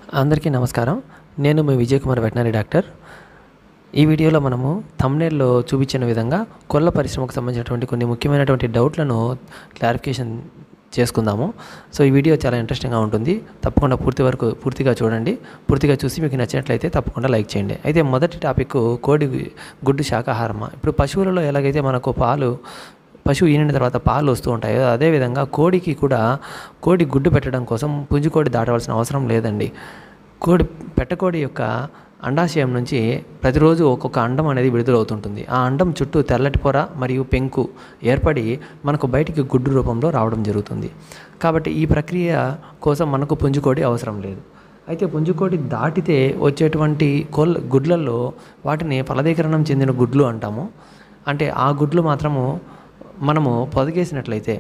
అందరికీ నమస్కారం. నేను మీ విజయ్ కుమార్ వెటనరీ డాక్టర్. ఈ వీడియోలో మనము థంబ్‌నెయిల్‌లో చూపించిన విధంగా కోళ్ల పరిశ్రమకు సంబంధించినటువంటి కొన్ని ముఖ్యమైనటువంటి డౌట్లను క్లారిఫికేషన్ చేసుకుందాము. సో ఈ వీడియో చాలా ఇంట్రెస్టింగ్‌గా ఉంటుంది. తప్పకుండా పూర్తిగా చూడండి. పూర్తిగా చూసి మీకు నచ్చినట్లయితే తప్పకుండా లైక్ చేయండి. అయితే మొదటి టాపిక్ కోడి గుడ్డు శాకాహారమా. ఇప్పుడు పశువులలో ఎలాగైతే మనకు పశువు ఈనిన తర్వాత పాలు వస్తూ ఉంటాయి. అదేవిధంగా కోడికి కూడా కోడి గుడ్డు పెట్టడం కోసం పుంజుకోడి దాటవలసిన అవసరం లేదండి. పెట్టకోడి యొక్క అండాశయం నుంచి ప్రతిరోజు ఒక్కొక్క అండం అనేది విడుదలవుతుంటుంది. ఆ అండం చుట్టూ తెల్లటి పొర మరియు పెంకు ఏర్పడి మనకు బయటికి గుడ్డు రూపంలో రావడం జరుగుతుంది. కాబట్టి ఈ ప్రక్రియ కోసం మనకు పుంజుకోడి అవసరం లేదు. అయితే పుంజుకోడి దాటితే వచ్చేటువంటి గుడ్లల్లో వాటిని ఫలదీకరణం చెందిన గుడ్లు అంటాము. అంటే ఆ గుడ్లు మాత్రము మనము పొదిగేసినట్లయితే,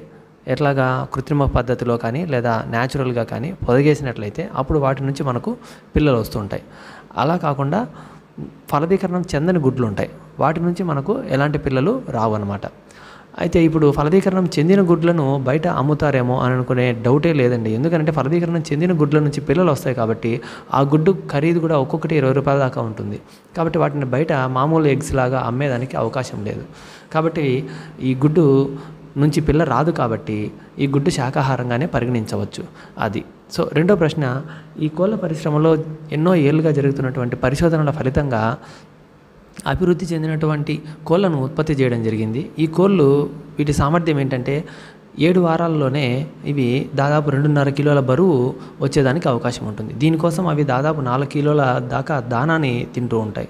ఎట్లాగా కృత్రిమ పద్ధతిలో కానీ లేదా న్యాచురల్గా కానీ పొదిగేసినట్లయితే అప్పుడు వాటి నుంచి మనకు పిల్లలు వస్తుంటాయి. అలా కాకుండా ఫలదీకరణం చెందని గుడ్లు ఉంటాయి, వాటి నుంచి మనకు ఎలాంటి పిల్లలు రావు అన్నమాట. అయితే ఇప్పుడు ఫలదీకరణం చెందిన గుడ్లను బయట అమ్ముతారేమో అని అనుకునే డౌటే లేదండి. ఎందుకంటే ఫలదీకరణం చెందిన గుడ్ల నుంచి పిల్లలు వస్తాయి కాబట్టి ఆ గుడ్డు ఖరీదు కూడా ఒక్కొక్కటి 20 రూపాయల దాకా ఉంటుంది. కాబట్టి వాటిని బయట మామూలు ఎగ్స్ లాగా అమ్మేదానికి అవకాశం లేదు. కాబట్టి ఈ గుడ్డు నుంచి పిల్ల రాదు కాబట్టి ఈ గుడ్డు శాకాహారంగానే పరిగణించవచ్చు. అది సో రెండో ప్రశ్న, ఈ కోళ్ళ పరిశ్రమలో ఎన్నో ఏళ్ళుగా జరుగుతున్నటువంటి పరిశోధనల ఫలితంగా అభివృద్ధి చెందినటువంటి కోళ్లను ఉత్పత్తి చేయడం జరిగింది. ఈ కోళ్ళు వీటి సామర్థ్యం ఏంటంటే 7 వారాల్లోనే ఇవి దాదాపు 2.5 కిలోల బరువు వచ్చేదానికి అవకాశం ఉంటుంది. దీనికోసం అవి దాదాపు 4 కిలోల దాకా దానాన్ని తింటూ ఉంటాయి.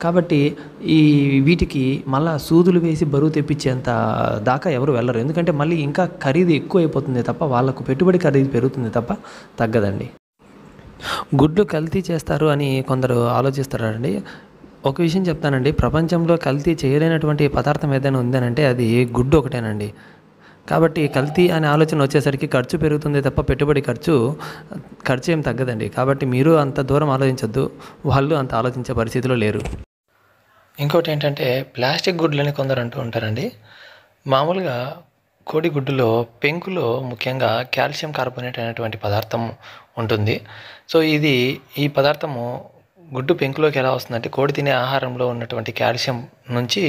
కాబట్టి వీటికి మళ్ళా సూదులు వేసి బరువు తెప్పించేంత దాకా ఎవరు వెళ్ళరు. ఎందుకంటే మళ్ళీ ఇంకా ఖరీదు ఎక్కువ అయిపోతుంది తప్ప, వాళ్ళకు పెట్టుబడి ఖరీదు పెరుగుతుంది తప్ప తగ్గదండి. గుడ్లు కల్తీ చేస్తారు అని కొందరు ఆలోచిస్తారండి. ఒక విషయం చెప్తానండి, ప్రపంచంలో కల్తీ చేయలేనటువంటి పదార్థం ఏదైనా ఉందనంటే అది గుడ్డు ఒకటేనండి. కాబట్టి కల్తీ అనే ఆలోచన వచ్చేసరికి ఖర్చు పెరుగుతుంది తప్ప పెట్టుబడి ఖర్చు ఏం తగ్గదండి. కాబట్టి మీరు అంత దూరం ఆలోచించద్దు, వాళ్ళు అంత ఆలోచించే పరిస్థితిలో లేరు. ఇంకోటి ఏంటంటే ప్లాస్టిక్ గుడ్లని కొందరు అంటూ ఉంటారండి. మామూలుగా కోడి గుడ్డులో పెంకులో ముఖ్యంగా కాల్షియం కార్బోనేట్ అనేటువంటి పదార్థం ఉంటుంది. సో ఈ పదార్థము గుడ్డు పెంకులోకి ఎలా వస్తుందంటే కోడి తినే ఆహారంలో ఉన్నటువంటి కాల్షియం నుంచి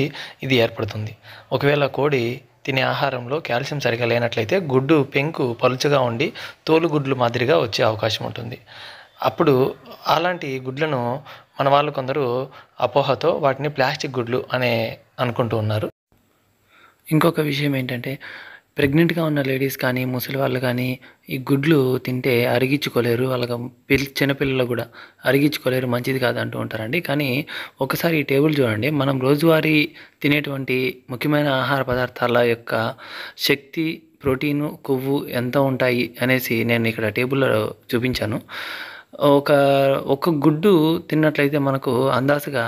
ఇది ఏర్పడుతుంది. ఒకవేళ కోడి తినే ఆహారంలో కాల్షియం సరిగా లేనట్లయితే గుడ్డు పెంకు పలుచగా ఉండి తోలు గుడ్లు మాదిరిగా వచ్చే అవకాశం ఉంటుంది. అప్పుడు అలాంటి గుడ్లను మన వాళ్ళు కొందరు అపోహతో వాటిని ప్లాస్టిక్ గుడ్లు అనుకుంటూ ఉన్నారు. ఇంకొక విషయం ఏంటంటే ప్రెగ్నెంట్గా ఉన్న లేడీస్ కానీ ముసలి వాళ్ళు కానీ ఈ గుడ్లు తింటే అరిగించుకోలేరు, వాళ్ళకి చిన్నపిల్లలు కూడా అరిగించుకోలేరు, మంచిది కాదు అంటూ ఉంటారండి. కానీ ఒకసారి ఈ టేబుల్ చూడండి. మనం రోజువారీ తినేటువంటి ముఖ్యమైన ఆహార పదార్థాల యొక్క శక్తి, ప్రోటీను, కొవ్వు ఎంత ఉంటాయి అనేసి నేను ఇక్కడ టేబుల్లో చూపించాను. ఒక గుడ్డు తిన్నట్లయితే మనకు అందాజుగా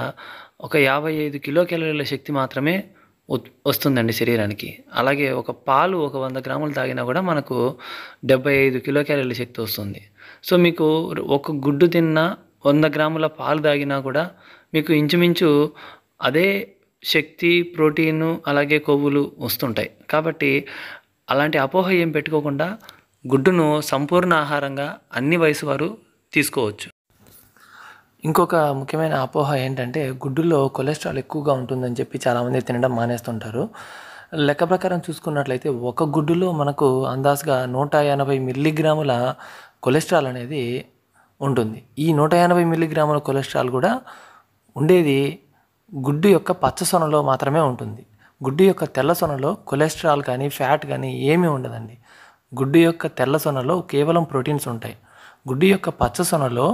ఒక 55 కిలో క్యాలరీల శక్తి మాత్రమే వస్తుందండి శరీరానికి. అలాగే ఒక పాలు 100 గ్రాములు తాగినా కూడా మనకు 75 కిలో క్యాలరీల శక్తి వస్తుంది. సో మీకు ఒక గుడ్డు తిన్నా 100 గ్రాముల పాలు తాగినా కూడా మీకు ఇంచుమించు అదే శక్తి, ప్రోటీను అలాగే కొవ్వులు వస్తుంటాయి. కాబట్టి అలాంటి అపోహ ఏం పెట్టుకోకుండా గుడ్డును సంపూర్ణ ఆహారంగా అన్ని వయసు వారు తీసుకోవచ్చు. ఇంకొక ముఖ్యమైన అపోహ ఏంటంటే గుడ్డులో కొలెస్ట్రాల్ ఎక్కువగా ఉంటుందని చెప్పి చాలామంది తినడం మానేస్తుంటారు. లెక్క ప్రకారం చూసుకున్నట్లయితే ఒక గుడ్డులో మనకు అందాజుగా 180 మిల్లీగ్రాముల కొలెస్ట్రాల్ అనేది ఉంటుంది. ఈ 180 మిల్లీగ్రాముల కొలెస్ట్రాల్ కూడా ఉండేది గుడ్డు యొక్క పచ్చ సొనలో మాత్రమే ఉంటుంది. గుడ్డు యొక్క తెల్ల సొనలో కొలెస్ట్రాల్ కానీ ఫ్యాట్ కానీ ఏమీ ఉండదండి. గుడ్డు యొక్క తెల్ల సొనలో కేవలం ప్రోటీన్స్ ఉంటాయి. గుడ్డు యొక్క పచ్చ సొనలో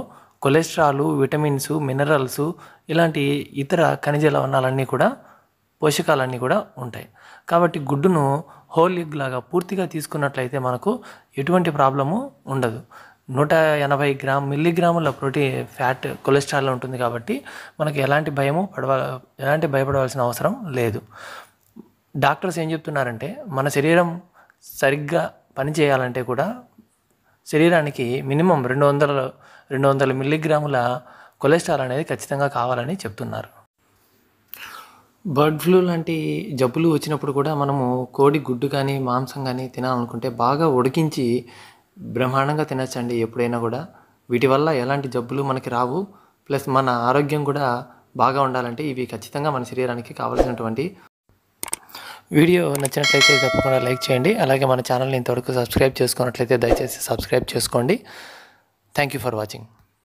కొలెస్ట్రాలు, విటమిన్స్, మినరల్స్ ఇలాంటి ఇతర ఖనిజ లవణాలన్నీ కూడా, పోషకాలన్నీ కూడా ఉంటాయి. కాబట్టి గుడ్డును హోల్ ఎగ్ లాగా పూర్తిగా తీసుకున్నట్లయితే మనకు ఎటువంటి ప్రాబ్లము ఉండదు. 180 మిల్లీగ్రాముల ఫ్యాట్ కొలెస్ట్రాల్ ఉంటుంది కాబట్టి మనకి ఎలాంటి భయపడవలసిన అవసరం లేదు. డాక్టర్స్ ఏం చెప్తున్నారంటే మన శరీరం సరిగ్గా పనిచేయాలంటే కూడా శరీరానికి మినిమం 200 మిల్లీగ్రాముల కొలెస్ట్రాల్ అనేది ఖచ్చితంగా కావాలని చెప్తున్నారు. బర్డ్ ఫ్లూ లాంటి జబ్బులు వచ్చినప్పుడు కూడా మనము కోడి గుడ్డు కానీ మాంసం కానీ తినాలనుకుంటే బాగా ఉడికించి బ్రహ్మాండంగా తినచ్చండి. ఎప్పుడైనా కూడా వీటి వల్ల ఎలాంటి జబ్బులు మనకి రావు, ప్లస్ మన ఆరోగ్యం కూడా బాగా ఉండాలంటే ఇవి ఖచ్చితంగా మన శరీరానికి కావాల్సినటువంటి. వీడియో నచ్చినట్లయితే తప్పకుండా లైక్ చేయండి. అలాగే మన ఛానల్ని ఇంతవరకు సబ్స్క్రైబ్ చేసుకున్నట్లయితే దయచేసి సబ్స్క్రైబ్ చేసుకోండి. Thank you for watching.